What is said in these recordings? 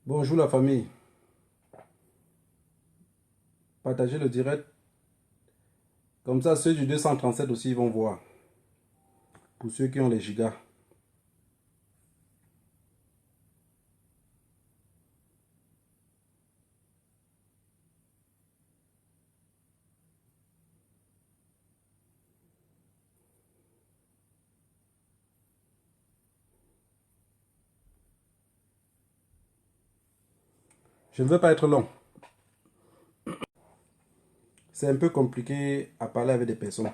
Bonjour la famille. Partagez le direct. Comme ça, ceux du 237 aussi ils vont voir. Pour ceux qui ont les gigas. Je ne veux pas être long. C'est un peu compliqué à parler avec des personnes.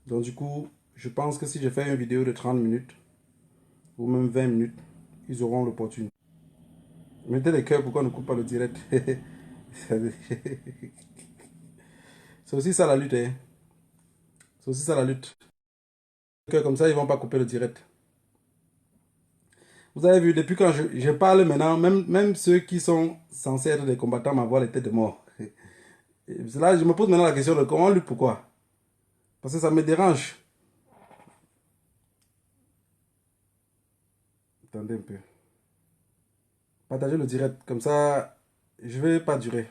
Donc du coup, je pense que si je fais une vidéo de 30 minutes, ou même 20 minutes, ils auront l'opportunité. Mettez les cœurs, pourquoi on ne coupe pas le direct? C'est aussi ça la lutte. Hein. C'est aussi ça la lutte. Comme ça, ils ne vont pas couper le direct. Vous avez vu, depuis quand je parle maintenant, même ceux qui sont censés être des combattants m'envoient les têtes de mort. Là, je me pose maintenant la question de comment on lutte, pourquoi? Parce que ça me dérange. Attendez un peu. Partagez le direct, comme ça, je ne vais pas durer.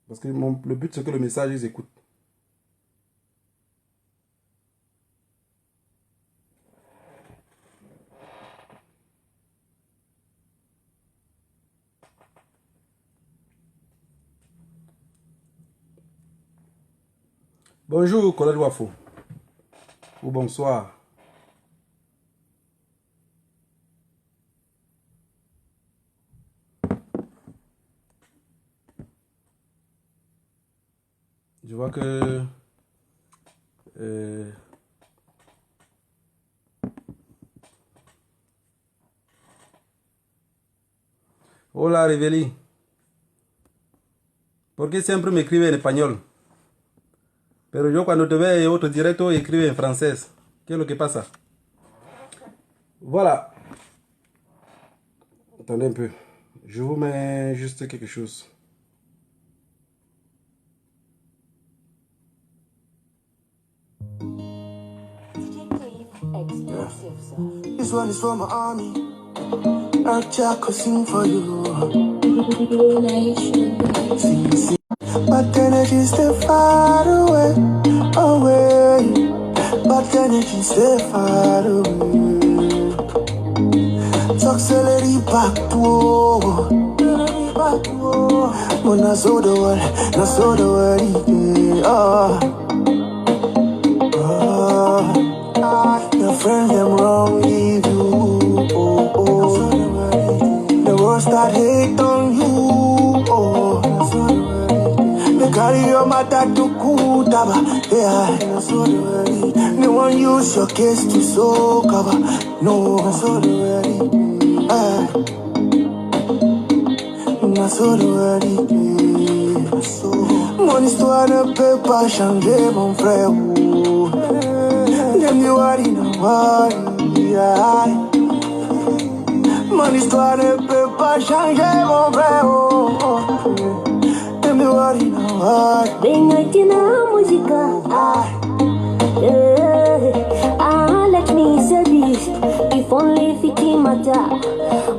Parce que le but, c'est que le message, ils écoutent. Bonjour, Colette Wafo. Ou bonsoir. Je vois que... Hola, Riveli. ¿Por qué siempre me escribe en español? Pero yo cuando te veo en otro directo escribe en francés. ¿Qué es lo que pasa? Voilà. Attendez un peu. Je vous mets juste quelque chose. This one is for my army. Earth Jack will sing for you. Sing, sing. But energy stay far away, away. But energy stay far away. Talk celery back to when I saw the world, I saw the world. Your friends them wrong with you. The world start hate on you. They carry your matter to Kutaba. Yeah, they won't use your case to so cover. No, mon histoire ne peut pas changer mon frère. Dem you worry, no worry. Mon histoire ne peut pas changer mon frère. Dem you worry, no worry. Bengatina música. Let me say this. If only if it matter.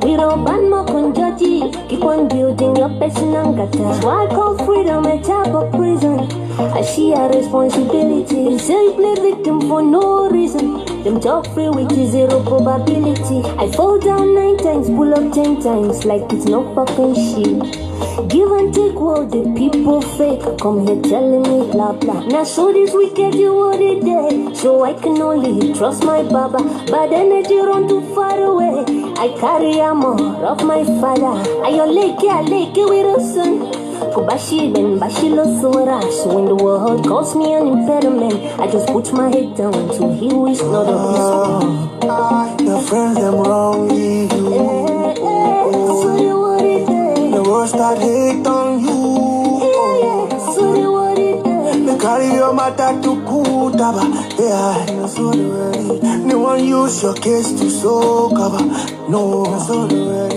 We don't ban more conjati. Keep on building your personal gata. So I call freedom a type of prison. I see a responsibility. Say play victim for no reason. Them talk free which is zero probability. I fall down 9 times, pull up 10 times like it's no fucking shit. Give and take what the people fake. Come here telling me blah blah. Now so this wicked you what it day. So I can only trust my baba. But energy run too far away. I carry armor of my father. I lake with a son. Kubashi ben bashilo sora. So when the world calls me an impediment, I just put my head down to he who is not of his own. Your friends them wrong you. So you what it day. The world start hate on you. So you what it day. They carry your matter to Kutaba. Yeah, so the way. They want use your case to so cover. No, so the way.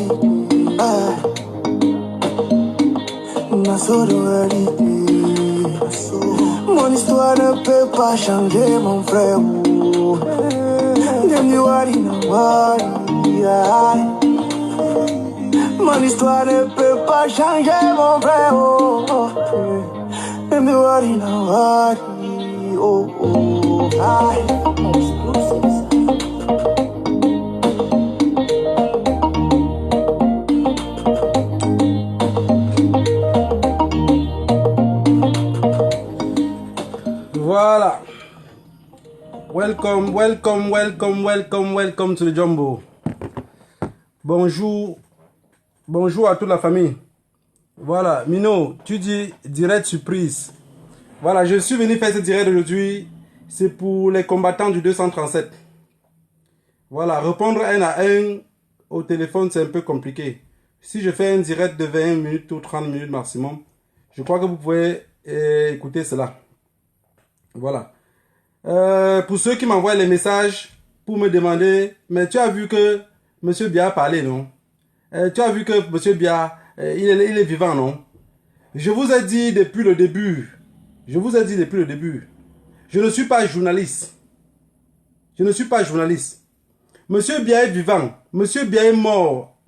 So the way. Mon histoire ne peut pas changer mon frère. Dem you worry, no worry. Mon histoire ne peut pas changer mon frère. Dem you worry, no worry. Exclusives. Voilà. Welcome to the Jumbo. Bonjour à toute la famille. Voilà, Mino, tu dis direct surprise. Voilà, je suis venu faire ce direct aujourd'hui. C'est pour les combattants du 237. Voilà, répondre un à un au téléphone, c'est un peu compliqué. Si je fais un direct de 20 minutes ou 30 minutes maximum, je crois que vous pouvez écouter cela. Voilà. Pour ceux qui m'envoient les messages pour me demander, mais tu as vu que M. Bia a parlé, non? Tu as vu que M. Bia, il est vivant, non? Je vous ai dit depuis le début. Je ne suis pas journaliste. M. Bia est vivant. M. Bia est mort.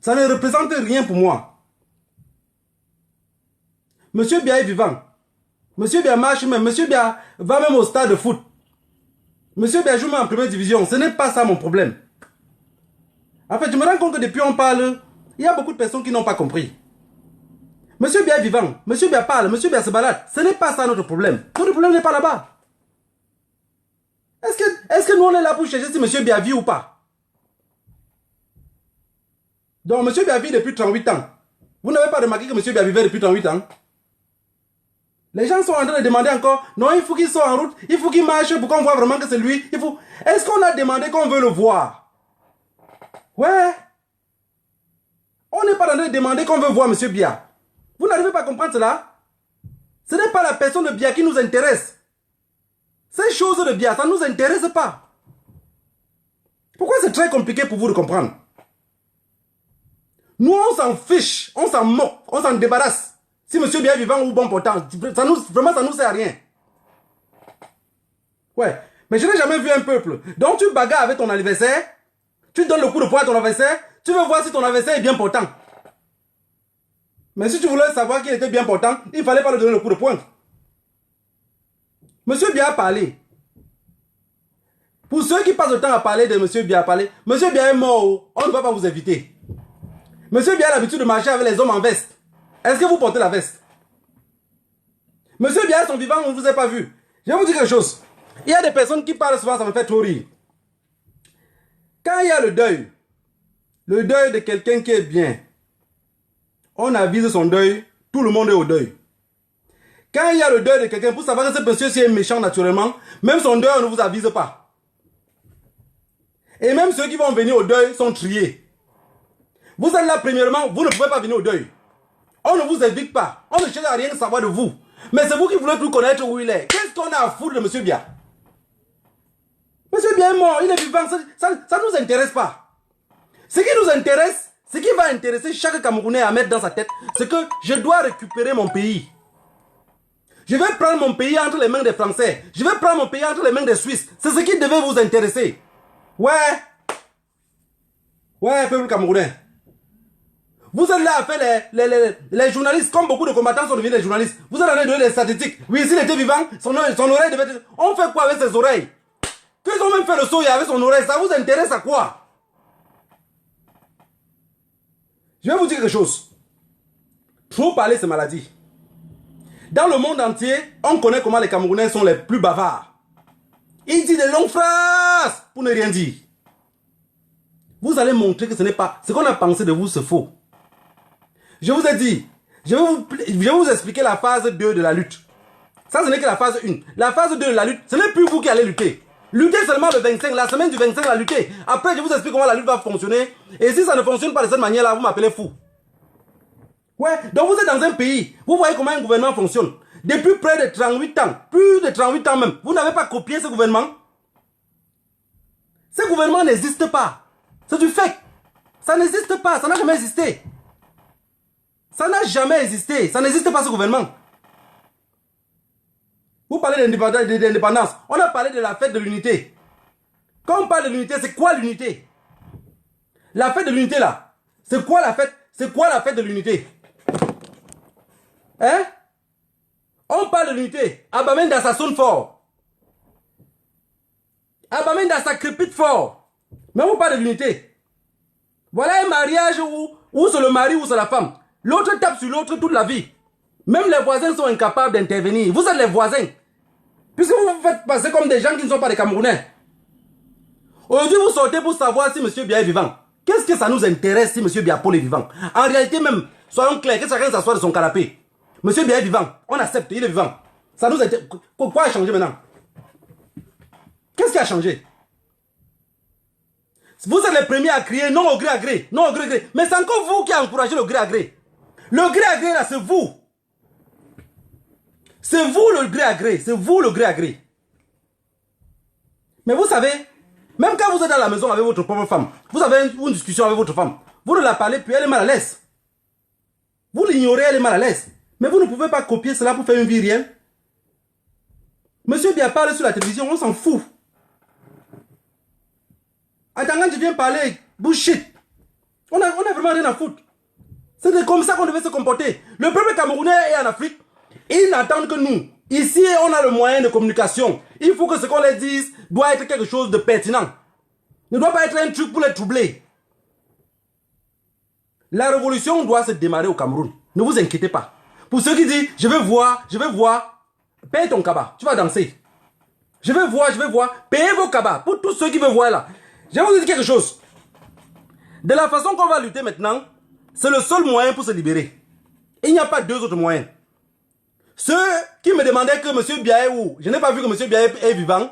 Ça ne représente rien pour moi. M. Bia est vivant. Monsieur Bia marche même, Monsieur Bia va même au stade de foot. Monsieur Bia joue même en première division. Ce n'est pas ça mon problème. En fait, je me rends compte que depuis on parle, il y a beaucoup de personnes qui n'ont pas compris. Monsieur Bia est vivant, Monsieur Bia parle, Monsieur Bia se balade. Ce n'est pas ça notre problème. Notre problème n'est pas là-bas. Est-ce que nous on est là pour chercher si Monsieur Bia vit ou pas? Donc Monsieur Bia vit depuis 38 ans. Vous n'avez pas remarqué que Monsieur Bia vivait depuis 38 ans? Les gens sont en train de demander encore, non, il faut qu'il soit en route, il faut qu'il marche pour qu'on voit vraiment que c'est lui. Est-ce qu'on a demandé qu'on veut le voir? Ouais. On n'est pas en train de demander qu'on veut voir M. Bia. Vous n'arrivez pas à comprendre cela? Ce n'est pas la personne de Bia qui nous intéresse. Ces choses de Bia, ça ne nous intéresse pas. Pourquoi c'est très compliqué pour vous de comprendre? Nous, on s'en fiche, on s'en moque, on s'en débarrasse. Si monsieur Bia est vivant ou bon portant, vraiment ça nous sert à rien. Ouais, mais je n'ai jamais vu un peuple. Donc tu bagarres avec ton adversaire, tu donnes le coup de poing à ton adversaire, tu veux voir si ton adversaire est bien portant. Mais si tu voulais savoir qu'il était bien portant, il ne fallait pas lui donner le coup de poing. Monsieur Bia a parlé. Pour ceux qui passent le temps à parler de monsieur Bia, monsieur Bia est mort, on ne va pas vous inviter. Monsieur Bia a l'habitude de marcher avec les hommes en veste. Est-ce que vous portez la veste? Monsieur Bia, son vivant, on ne vous a pas vu. Je vais vous dire quelque chose. Il y a des personnes qui parlent souvent, ça me fait trop rire. Quand il y a le deuil de quelqu'un qui est bien, on avise son deuil, tout le monde est au deuil. Quand il y a le deuil de quelqu'un, pour savoir que ce monsieur est méchant naturellement, même son deuil, on ne vous avise pas. Et même ceux qui vont venir au deuil sont triés. Vous êtes là, premièrement, vous ne pouvez pas venir au deuil. On ne vous invite pas. On ne cherche à rien savoir de vous. Mais c'est vous qui voulez tout connaître où il est. Qu'est-ce qu'on a à foutre de M. Bia? M. Bia est mort, il est vivant. Ça ne nous intéresse pas. Ce qui nous intéresse, ce qui va intéresser chaque Camerounais à mettre dans sa tête, c'est que je dois récupérer mon pays. Je vais prendre mon pays entre les mains des Français. Je vais prendre mon pays entre les mains des Suisses. C'est ce qui devait vous intéresser. Ouais, peuple camerounais. Vous êtes là à faire les journalistes, comme beaucoup de combattants sont devenus des journalistes. Vous êtes en train de donner des statistiques. Oui, s'il était vivant, son oreille devait être... On fait quoi avec ses oreilles? Qu'ils ont même fait le soya avec son oreille, ça vous intéresse à quoi? Je vais vous dire quelque chose. Trop parler, c'est maladie. Dans le monde entier, on connaît comment les Camerounais sont les plus bavards. Ils disent des longues phrases pour ne rien dire. Vous allez montrer que ce n'est pas... Ce qu'on a pensé de vous, c'est faux. Je vous ai dit, je vais vous expliquer la phase 2 de la lutte. Ça, ce n'est que la phase 1. La phase 2 de la lutte, ce n'est plus vous qui allez lutter. Luttez seulement le 25, la semaine du 25, la lutter. Après, je vous explique comment la lutte va fonctionner. Et si ça ne fonctionne pas de cette manière-là, vous m'appelez fou. Ouais, donc vous êtes dans un pays, vous voyez comment un gouvernement fonctionne. Depuis près de 38 ans, plus de 38 ans même, vous n'avez pas copié ce gouvernement. Ce gouvernement n'existe pas. C'est du fake. Ça n'existe pas, ça n'a jamais existé. Ça n'a jamais existé, ça n'existe pas ce gouvernement. Vous parlez d'indépendance, on a parlé de la fête de l'unité. Quand on parle de l'unité, c'est quoi l'unité? La fête de l'unité là, c'est quoi la fête? C'est quoi la fête de l'unité? Hein? On parle de l'unité. Abamenda ça sonne fort. Abamenda ça crépite fort. Mais on parle de l'unité. Voilà un mariage où c'est le mari ou c'est la femme. L'autre tape sur l'autre toute la vie. Même les voisins sont incapables d'intervenir. Vous êtes les voisins. Puisque vous vous faites passer comme des gens qui ne sont pas des Camerounais. Aujourd'hui, vous sortez pour savoir si M. Biya est vivant. Qu'est-ce que ça nous intéresse si M. Biya Paul est vivant? En réalité même, soyons clairs, que chacun s'assoie de son canapé. M. Biya est vivant. On accepte, il est vivant. Ça nous intéresse. Quoi a changé maintenant? Qu'est-ce qui a changé? Vous êtes les premiers à crier non au gré à gré. Non au gré à gré. Mais c'est encore vous qui avez encouragé le gré à gré. Le gré à gré là, c'est vous. C'est vous le gré à gré. C'est vous le gré à gré. Mais vous savez, même quand vous êtes dans la maison avec votre propre femme, vous avez une discussion avec votre femme, vous ne la parlez plus, elle est mal à l'aise. Vous l'ignorez, elle est mal à l'aise. Mais vous ne pouvez pas copier cela pour faire une vie réelle. Monsieur Biya parle sur la télévision, on s'en fout. Attends, quand tu viens parler, bullshit. On a vraiment rien à foutre. C'est comme ça qu'on devait se comporter. Le peuple camerounais est en Afrique. Ils n'attendent que nous. Ici, on a le moyen de communication. Il faut que ce qu'on leur dise doit être quelque chose de pertinent. Ne doit pas être un truc pour les troubler. La révolution doit se démarrer au Cameroun. Ne vous inquiétez pas. Pour ceux qui disent, je vais voir, paye ton cabas, tu vas danser. Je vais voir, payez vos cabas. Pour tous ceux qui veulent voir là. Je vais vous dire quelque chose. De la façon qu'on va lutter maintenant, c'est le seul moyen pour se libérer. Il n'y a pas deux autres moyens. Ceux qui me demandaient que M. Biya est où, je n'ai pas vu que M. Biya est vivant,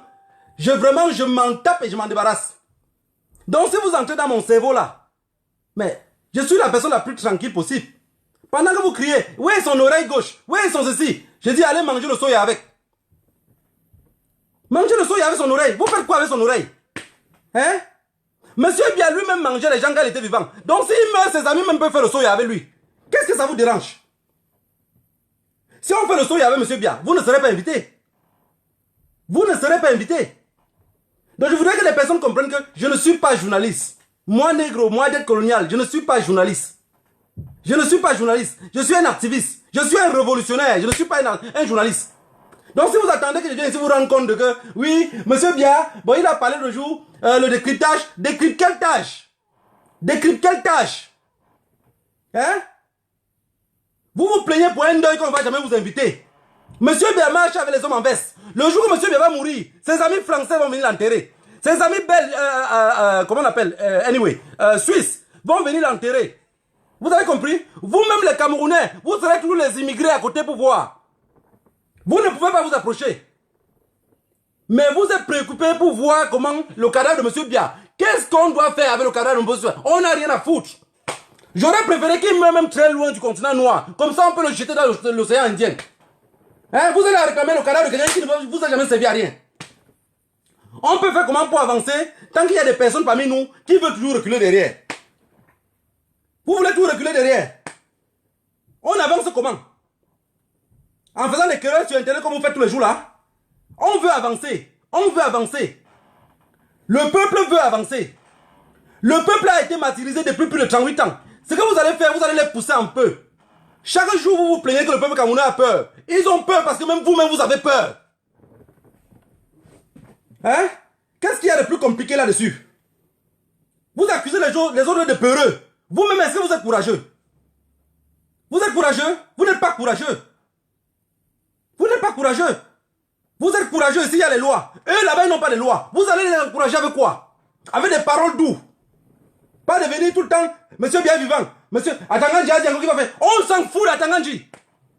je m'en tape et je m'en débarrasse. Donc si vous entrez dans mon cerveau là, mais je suis la personne la plus tranquille possible. Pendant que vous criez, où est son oreille gauche, où est son ceci, je dis allez manger le soya avec. Manger le soya avec son oreille, vous faites quoi avec son oreille? Hein? Monsieur Biya lui-même mangeait les gens quand il était vivant. Donc s'il meurt, ses amis même peuvent faire le soya avec lui. Qu'est-ce que ça vous dérange? Si on fait le soya avec Monsieur Biya, vous ne serez pas invité. Vous ne serez pas invité. Donc je voudrais que les personnes comprennent que je ne suis pas journaliste. Moi négro, moi dette coloniale, je ne suis pas journaliste. Je ne suis pas journaliste. Je suis un activiste. Je suis un révolutionnaire. Je ne suis pas un journaliste. Donc si vous attendez que je vienne ici vous rendre compte de que, oui, Monsieur Biya, bon, il a parlé le jour, le décryptage. Décrypte quelle tâche? Décrypte quelle tâche? Hein? Vous vous plaignez pour un deuil qu'on ne va jamais vous inviter. Monsieur Biya marche avec les hommes en veste. Le jour où Monsieur Biya va mourir, ses amis français vont venir l'enterrer. Ses amis belges, comment on appelle, suisses, vont venir l'enterrer. Vous avez compris? Vous-même les Camerounais, vous serez toujours les immigrés à côté pour voir. Vous ne pouvez pas vous approcher. Mais vous êtes préoccupés pour voir comment le cadavre de M. Biya. Qu'est-ce qu'on doit faire avec le cadavre de M. Biya? On n'a rien à foutre. J'aurais préféré qu'il meure même très loin du continent noir. Comme ça, on peut le jeter dans l'océan Indien. Hein? Vous allez réclamer le cadavre de quelqu'un qui ne vous a jamais servi à rien. On peut faire comment pour avancer tant qu'il y a des personnes parmi nous qui veulent toujours reculer derrière. Vous voulez toujours reculer derrière. On avance comment? En faisant des querelles sur Internet comme vous faites tous les jours là. On veut avancer. On veut avancer. Le peuple veut avancer. Le peuple a été martyrisé depuis plus de 38 ans. Ce que vous allez faire, vous allez les pousser un peu. Chaque jour, vous vous plaignez que le peuple camerounais a peur. Ils ont peur parce que même vous-même, vous avez peur. Hein? Qu'est-ce qu'il y a de plus compliqué là-dessus? Vous accusez les autres de peureux. Vous-même, est-ce que vous êtes courageux? Vous êtes courageux? Vous n'êtes pas courageux. Vous n'êtes pas courageux. Vous êtes courageux s'il y a les lois. Eux là-bas, ils n'ont pas les lois. Vous allez les encourager avec quoi? Avec des paroles douces. Pas de venir tout le temps, monsieur bien vivant. Monsieur, Atanganji a dit qu'il va faire. On s'en fout d'Atanganji.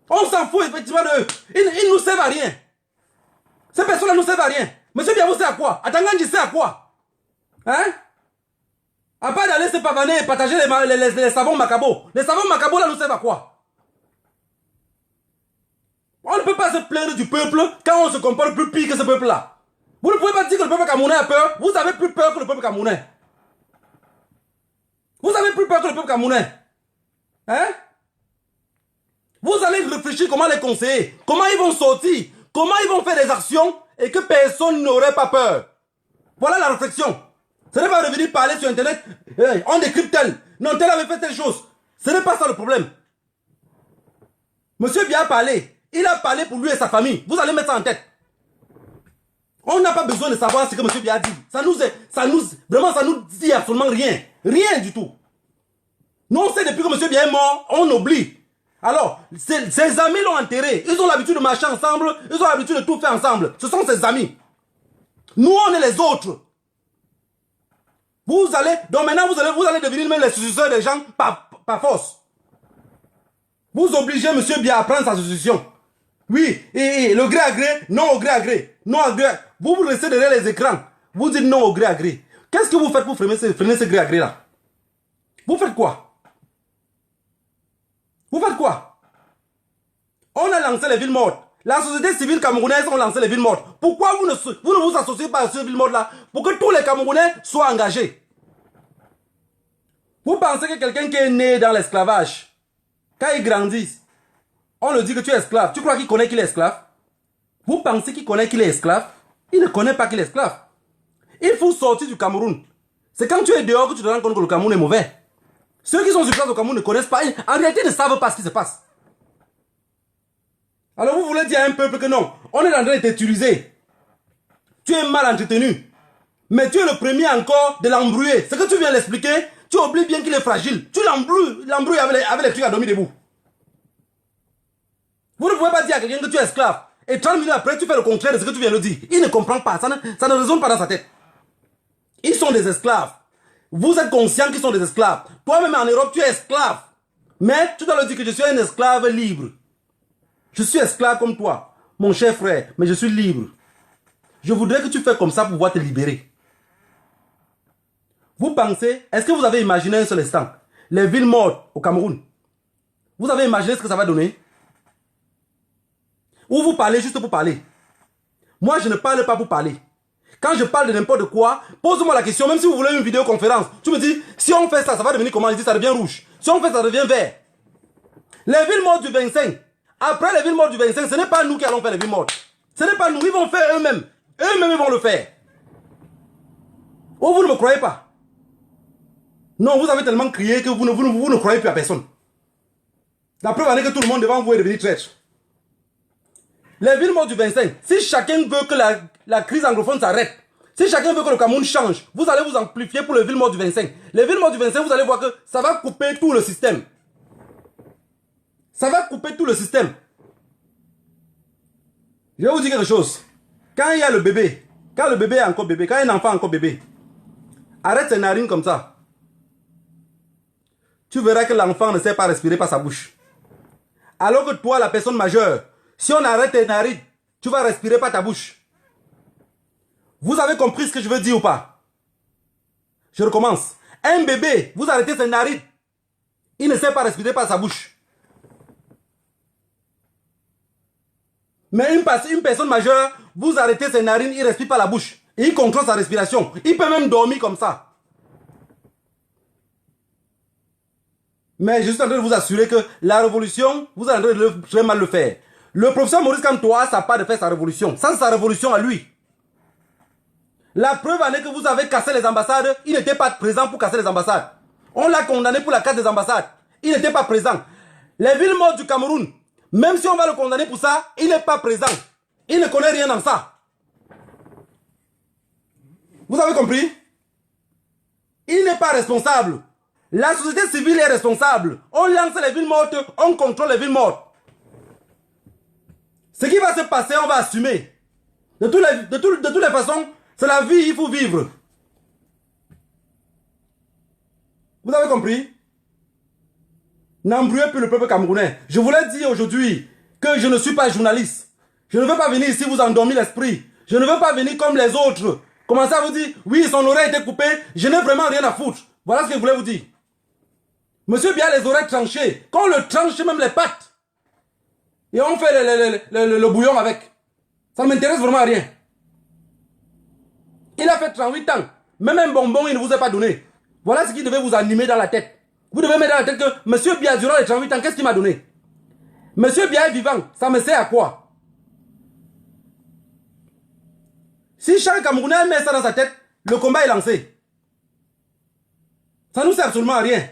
On s'en fout effectivement de eux. Ils ne nous servent à rien. Ces personnes-là ne nous servent à rien. Monsieur bien, vous savez à quoi? Atanganji sait à quoi? Hein? À part d'aller se pavaner et partager les savons macabos. Les savons macabos là nous servent à quoi? On ne peut pas se plaindre du peuple quand on se comporte plus pire que ce peuple-là. Vous ne pouvez pas dire que le peuple camerounais a peur. Vous avez plus peur que le peuple camerounais. Vous avez plus peur que le peuple camerounais. Hein? Vous allez réfléchir comment les conseiller. Comment ils vont sortir. Comment ils vont faire des actions et que personne n'aurait pas peur. Voilà la réflexion. Ce n'est pas de venir parler sur internet. Hey, on décrypte tel. Non, tel avait fait telle chose. Ce n'est pas ça le problème. Monsieur Biya a parlé. Il a parlé pour lui et sa famille. Vous allez mettre ça en tête. On n'a pas besoin de savoir ce que monsieur Biya a dit. Vraiment, ça nous dit absolument rien. Rien du tout. Nous, on sait depuis que monsieur Biya est mort, on oublie. Alors, ses amis l'ont enterré. Ils ont l'habitude de marcher ensemble. Ils ont l'habitude de tout faire ensemble. Ce sont ses amis. Nous, on est les autres. Vous allez, donc maintenant, vous allez devenir même les successeurs des gens par force. Vous obligez monsieur Biya à prendre sa succession. Oui, et le gré à gré, non au gré à gré. Non au gré. Vous restez derrière les écrans. Vous dites non au gré à gré. Qu'est-ce que vous faites pour freiner ce gré à gré là? Vous faites quoi? Vous faites quoi? On a lancé les villes mortes. La société civile camerounaise a lancé les villes mortes. Pourquoi vous ne vous associez pas à ces villes mortes là? Pour que tous les Camerounais soient engagés. Vous pensez que quelqu'un qui est né dans l'esclavage, quand il grandit, on le dit que tu es esclave. Tu crois qu'il connaît qu'il est esclave? Vous pensez qu'il connaît qu'il est esclave? Il ne connaît pas qu'il est esclave. Il faut sortir du Cameroun. C'est quand tu es dehors que tu te rends compte que le Cameroun est mauvais. Ceux qui sont sur place au Cameroun ne connaissent pas. En réalité, ils ne savent pas ce qui se passe. Alors vous voulez dire à un peuple que non, on est en train de t'utiliser. Tu es mal entretenu. Mais tu es le premier encore de l'embrouiller. Ce que tu viens de l'expliquer, tu oublies bien qu'il est fragile. Tu l'embrouilles avec les trucs à dormir debout. Vous ne pouvez pas dire à quelqu'un que tu es esclave. Et 30 minutes après, tu fais le contraire de ce que tu viens de dire. Il ne comprend pas. Ça ne résonne pas dans sa tête. Ils sont des esclaves. Vous êtes conscient qu'ils sont des esclaves. Toi-même en Europe, tu es esclave. Mais tu dois leur dire que je suis un esclave libre. Je suis esclave comme toi, mon cher frère, mais je suis libre. Je voudrais que tu fasses comme ça pour pouvoir te libérer. Vous pensez, est-ce que vous avez imaginé un seul instant les villes mortes au Cameroun? Vous avez imaginé ce que ça va donner? Ou vous parlez juste pour parler? Moi, je ne parle pas pour parler. Quand je parle de n'importe quoi, pose-moi la question, même si vous voulez une vidéoconférence. Tu me dis, si on fait ça, ça va devenir comment? Je dis, ça devient rouge. Si on fait ça, ça devient vert. Les villes mortes du 25. Après les villes mortes du 25, ce n'est pas nous qui allons faire les villes mortes. Ce n'est pas nous, ils vont faire eux-mêmes. Eux-mêmes, ils vont le faire. Oh, vous ne me croyez pas? Non, vous avez tellement crié que vous ne croyez plus à personne. La preuve en est que tout le monde devant vous est devenu traître. Les villes mortes du 25, si chacun veut que la crise anglophone s'arrête, si chacun veut que le Cameroun change, vous allez vous amplifier pour les villes mortes du 25. Les villes mortes du 25, vous allez voir que ça va couper tout le système. Ça va couper tout le système. Je vais vous dire quelque chose. Quand il y a le bébé, quand le bébé est encore bébé, quand un enfant est encore bébé, arrête ses narines comme ça. Tu verras que l'enfant ne sait pas respirer par sa bouche. Alors que toi, la personne majeure, si on arrête tes narines, tu vas respirer par ta bouche. Vous avez compris ce que je veux dire ou pas? Je recommence. Un bébé, vous arrêtez ses narines. Il ne sait pas respirer par sa bouche. Mais une personne majeure, vous arrêtez ses narines, il respire par la bouche. Et il contrôle sa respiration. Il peut même dormir comme ça. Mais je suis en train de vous assurer que la révolution, vous êtes en train de très mal le faire. Le professeur Maurice Kamto a sa part de faire sa révolution. Ça, c'est sa révolution à lui. La preuve en est que vous avez cassé les ambassades. Il n'était pas présent pour casser les ambassades. On l'a condamné pour la casse des ambassades. Il n'était pas présent. Les villes mortes du Cameroun, même si on va le condamner pour ça, il n'est pas présent. Il ne connaît rien dans ça. Vous avez compris? Il n'est pas responsable. La société civile est responsable. On lance les villes mortes, on contrôle les villes mortes. Ce qui va se passer, on va assumer. De toutes les façons, c'est la vie, il faut vivre. Vous avez compris? N'embrouillez plus le peuple camerounais. Je voulais dire aujourd'hui que je ne suis pas journaliste. Je ne veux pas venir ici vous endormir l'esprit. Je ne veux pas venir comme les autres. Commencer à vous dire, oui, son oreille a été coupée, je n'ai vraiment rien à foutre. Voilà ce que je voulais vous dire. Monsieur Biya a les oreilles tranchées. Quand on le tranche, même les pattes. Et on fait le bouillon avec. Ça ne m'intéresse vraiment à rien. Il a fait 38 ans. Même un bonbon, il ne vous a pas donné. Voilà ce qui devait vous animer dans la tête. Vous devez mettre dans la tête que Monsieur Biya, durant les 38 ans, qu'est-ce qu'il m'a donné? Monsieur Biya est vivant. Ça me sert à quoi? Si chaque Camerounais met ça dans sa tête, le combat est lancé. Ça ne nous sert absolument à rien.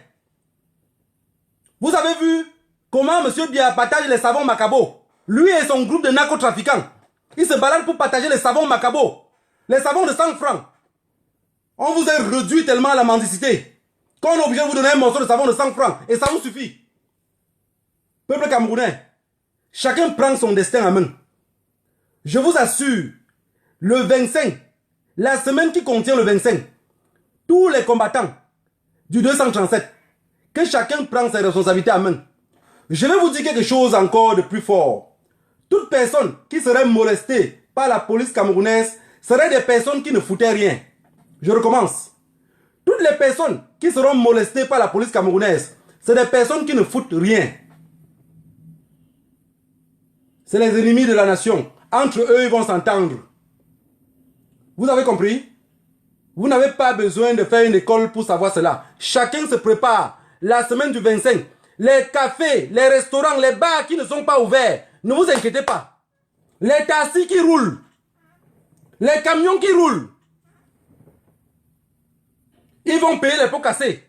Vous avez vu comment M. Biya partage les savons Macabo. Lui et son groupe de narcotrafiquants. Ils se baladent pour partager les savons Macabo. Les savons de 100 francs. On vous a réduit tellement à la mendicité qu'on est obligé de vous donner un morceau de savon de 100 francs. Et ça vous suffit. Peuple camerounais, chacun prend son destin en main. Je vous assure, le 25, la semaine qui contient le 25, tous les combattants du 237, que chacun prend ses responsabilités en main. Je vais vous dire quelque chose encore de plus fort. Toute personne qui serait molestée par la police camerounaise serait des personnes qui ne foutaient rien. Je recommence. Toutes les personnes qui seront molestées par la police camerounaise, c'est des personnes qui ne foutent rien. C'est les ennemis de la nation. Entre eux, ils vont s'entendre. Vous avez compris? Vous n'avez pas besoin de faire une école pour savoir cela. Chacun se prépare. La semaine du 25, les cafés, les restaurants, les bars qui ne sont pas ouverts, ne vous inquiétez pas. Les taxis qui roulent, les camions qui roulent, ils vont payer les pots cassés.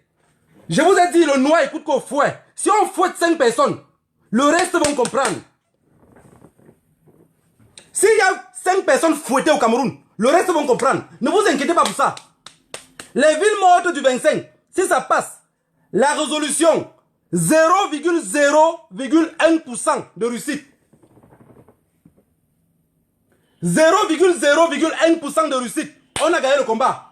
Je vous ai dit, le noix écoute qu'au fouet. Si on fouette 5 personnes, le reste vont comprendre. S'il y a 5 personnes fouettées au Cameroun, le reste vont comprendre. Ne vous inquiétez pas pour ça. Les villes mortes du 25, si ça passe, la résolution 0,0,1% de réussite. 0,0,1% de réussite. On a gagné le combat.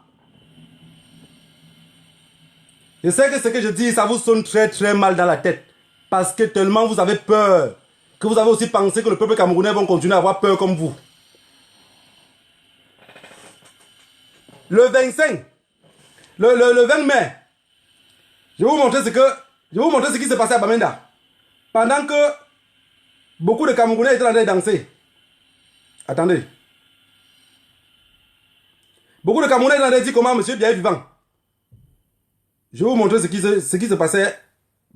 Je sais que ce que je dis, ça vous sonne très très mal dans la tête. Parce que tellement vous avez peur, que vous avez aussi pensé que le peuple camerounais va continuer à avoir peur comme vous. Le 25, le 20 mai, je vais vous montrer ce qui s'est passé à Bamenda. Pendant que beaucoup de Camerounais étaient en train de danser. Attendez. Beaucoup de Camerounais étaient en train de dire comment M. Biya est vivant. Je vais vous montrer ce qui se passait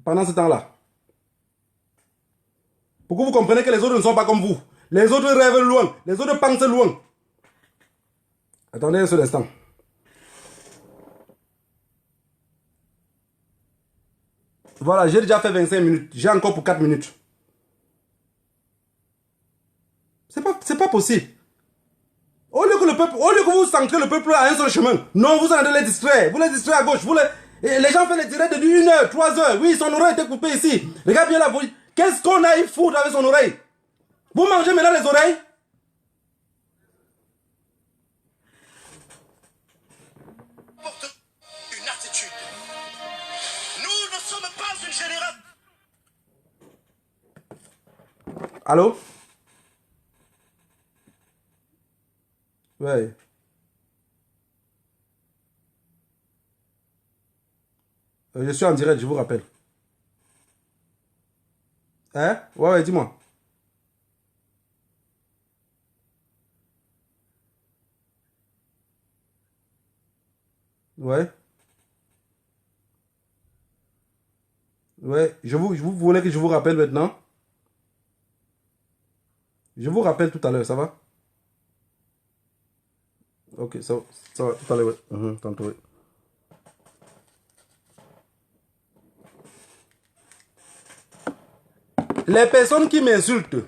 pendant ce temps-là. Pour que vous compreniez que les autres ne sont pas comme vous. Les autres rêvent loin. Les autres pensent loin. Attendez un seul instant. Voilà, j'ai déjà fait 25 minutes. J'ai encore pour 4 minutes. C'est pas possible. Au lieu que vous centrez le peuple à un seul chemin, non, vous allez les distraire. Vous les distraire à gauche. Les gens font les directs de 1 heure, 3 heures. Oui, son oreille était coupée ici. Regarde bien là. Qu'est-ce qu'on a à y foutre avec son oreille? Vous mangez maintenant les oreilles? Une attitude. Nous ne sommes pas une génération. Allô? Ouais. Je suis en direct, je vous rappelle. Hein? Ouais, dis-moi. Ouais. Ouais, vous voulez que je vous rappelle maintenant? Je vous rappelle tout à l'heure, ça va? Ok, ça va, tout à l'heure, ouais. Tantôt, ouais. Les personnes qui m'insultent,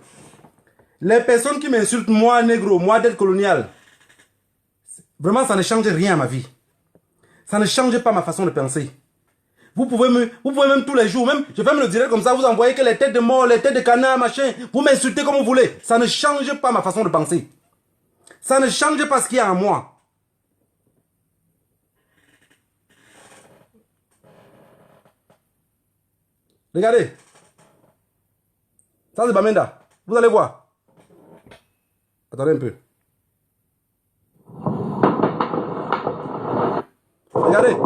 moi, négro, moi, dette coloniale, vraiment, ça ne change rien à ma vie. Ça ne change pas ma façon de penser. Vous pouvez même tous les jours, même, je vais me le dire comme ça, vous envoyez que les têtes de mort, les têtes de canard, machin, vous m'insultez comme vous voulez. Ça ne change pas ma façon de penser. Ça ne change pas ce qu'il y a en moi. Regardez. Ça c'est Bamenda. Vous allez voir. Attendez un peu. Regardez.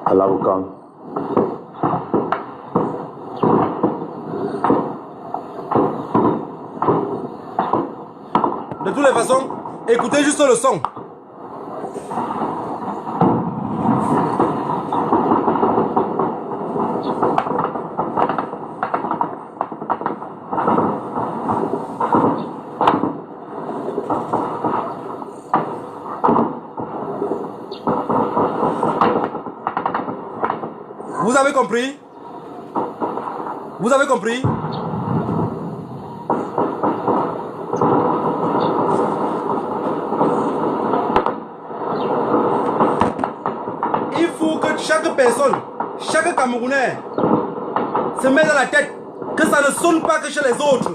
Alaukan. De toutes les façons, écoutez juste le son. Vous avez compris? Vous avez compris? Il faut que chaque personne, chaque Camerounais se mette dans la tête que ça ne sonne pas que chez les autres.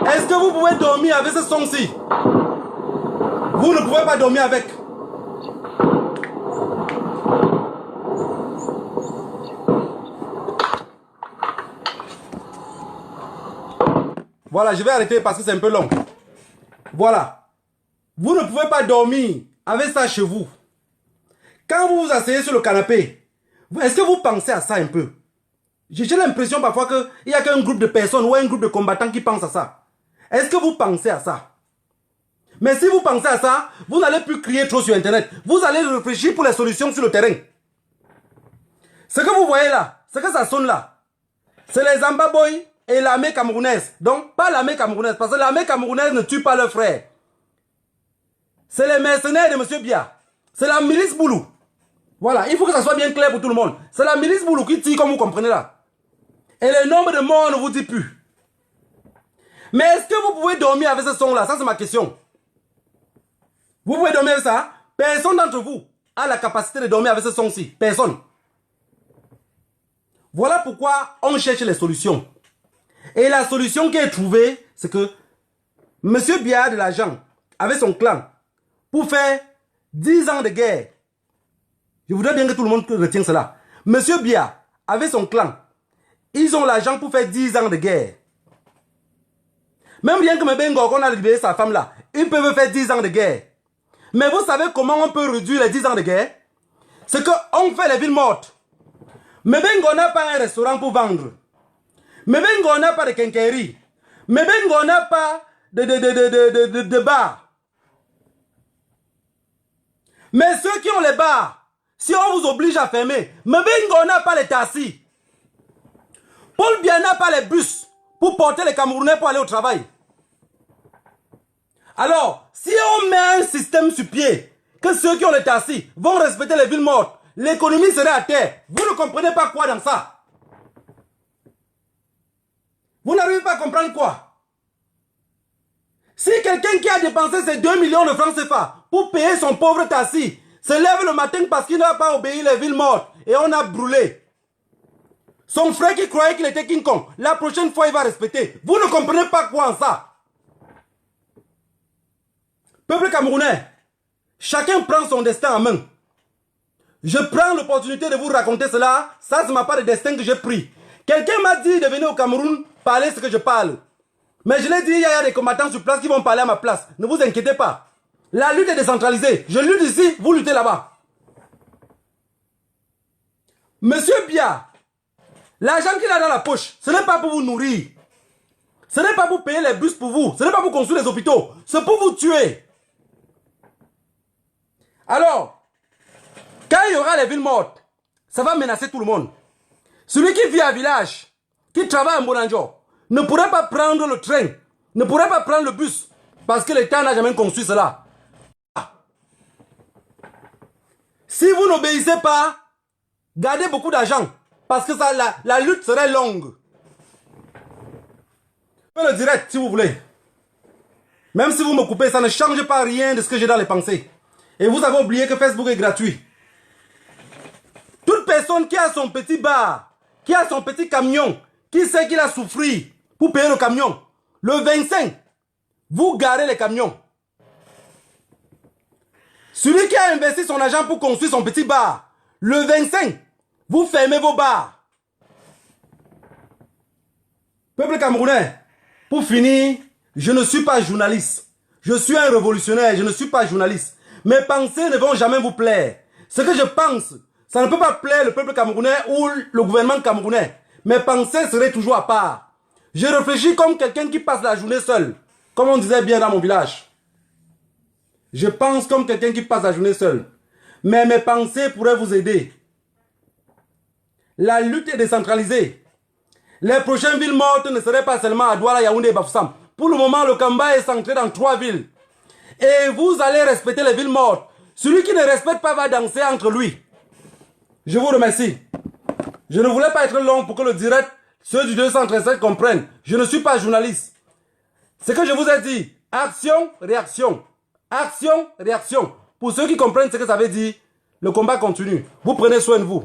Est-ce que vous pouvez dormir avec ce son-ci? Vous ne pouvez pas dormir avec. Voilà, je vais arrêter parce que c'est un peu long. Voilà. Vous ne pouvez pas dormir avec ça chez vous. Quand vous vous asseyez sur le canapé, est-ce que vous pensez à ça un peu? J'ai l'impression parfois qu'il n'y a qu'un groupe de personnes ou un groupe de combattants qui pensent à ça. Est-ce que vous pensez à ça? Mais si vous pensez à ça, vous n'allez plus crier trop sur Internet. Vous allez réfléchir pour les solutions sur le terrain. Ce que vous voyez là, ce que ça sonne là, c'est les Ambaboy et l'armée camerounaise. Donc, pas l'armée camerounaise, parce que l'armée camerounaise ne tue pas leurs frères. C'est les mercenaires de M. Biya. C'est la milice Boulou. Voilà, il faut que ça soit bien clair pour tout le monde. C'est la milice Boulou qui tire, comme vous comprenez là. Et le nombre de morts ne vous dit plus. Mais est-ce que vous pouvez dormir avec ce son-là? Ça, c'est ma question. Vous pouvez dormir avec ça? Personne d'entre vous a la capacité de dormir avec ce son-ci. Personne. Voilà pourquoi on cherche les solutions. Et la solution qui est trouvée, c'est que M. Biya de l'argent, avec son clan, pour faire 10 ans de guerre. Je voudrais bien que tout le monde retienne cela. M. Biya, avec son clan, ils ont l'argent pour faire 10 ans de guerre. Même rien que Mbengo, qu'on a libéré sa femme là, ils peuvent faire 10 ans de guerre. Mais vous savez comment on peut réduire les 10 ans de guerre? C'est qu'on fait les villes mortes. Mbengo n'a pas un restaurant pour vendre. Mbengo n'a pas de quincaillerie. Mbengo n'a pas de bar. Mais ceux qui ont les bars, si on vous oblige à fermer, Mbengo n'a pas les taxis. Paul Biya n'a pas les bus pour porter les Camerounais pour aller au travail. Alors, si on met un système sur pied, que ceux qui ont les taxis vont respecter les villes mortes, l'économie serait à terre. Vous ne comprenez pas quoi dans ça? Vous n'arrivez pas à comprendre quoi? Si quelqu'un qui a dépensé ses 2 millions de francs CFA pour payer son pauvre taxi se lève le matin parce qu'il n'a pas obéi les villes mortes et on a brûlé. Son frère qui croyait qu'il était King Kong, la prochaine fois il va respecter. Vous ne comprenez pas quoi en ça? Peuple camerounais, chacun prend son destin en main. Je prends l'opportunité de vous raconter cela. Ça, c'est ma part de destin que j'ai pris. Quelqu'un m'a dit de venir au Cameroun parler ce que je parle. Mais je l'ai dit, il y a des combattants sur place qui vont parler à ma place. Ne vous inquiétez pas. La lutte est décentralisée. Je lutte ici, vous luttez là-bas. Monsieur Biya, l'argent qu'il a dans la poche, ce n'est pas pour vous nourrir. Ce n'est pas pour payer les bus pour vous. Ce n'est pas pour construire les hôpitaux. C'est pour vous tuer. Alors, quand il y aura les villes mortes, ça va menacer tout le monde. Celui qui vit à village, qui travaille en Bonanjo, ne pourrait pas prendre le train, ne pourrait pas prendre le bus, parce que l'État n'a jamais construit cela. Si vous n'obéissez pas, gardez beaucoup d'argent, parce que ça, la lutte serait longue. Faites le direct si vous voulez. Même si vous me coupez, ça ne change pas rien de ce que j'ai dans les pensées. Et vous avez oublié que Facebook est gratuit. Toute personne qui a son petit bar, qui a son petit camion, qui sait qu'il a souffert pour payer le camion, le 25, vous garez les camions. Celui qui a investi son argent pour construire son petit bar, le 25, vous fermez vos bars. Peuple camerounais, pour finir, je ne suis pas journaliste. Je suis un révolutionnaire, je ne suis pas journaliste. Mes pensées ne vont jamais vous plaire. Ce que je pense, ça ne peut pas plaire le peuple camerounais ou le gouvernement camerounais. Mes pensées seraient toujours à part. Je réfléchis comme quelqu'un qui passe la journée seul. Comme on disait bien dans mon village. Je pense comme quelqu'un qui passe la journée seul. Mais mes pensées pourraient vous aider. La lutte est décentralisée. Les prochaines villes mortes ne seraient pas seulement à Douala, Yaoundé et Bafoussam. Pour le moment, le combat est centré dans 3 villes. Et vous allez respecter les villes mortes. Celui qui ne respecte pas va danser entre lui. Je vous remercie. Je ne voulais pas être long pour que le direct, ceux du 237 comprennent. Je ne suis pas journaliste. Ce que je vous ai dit, action, réaction. Action, réaction. Pour ceux qui comprennent ce que ça veut dire, le combat continue. Vous prenez soin de vous.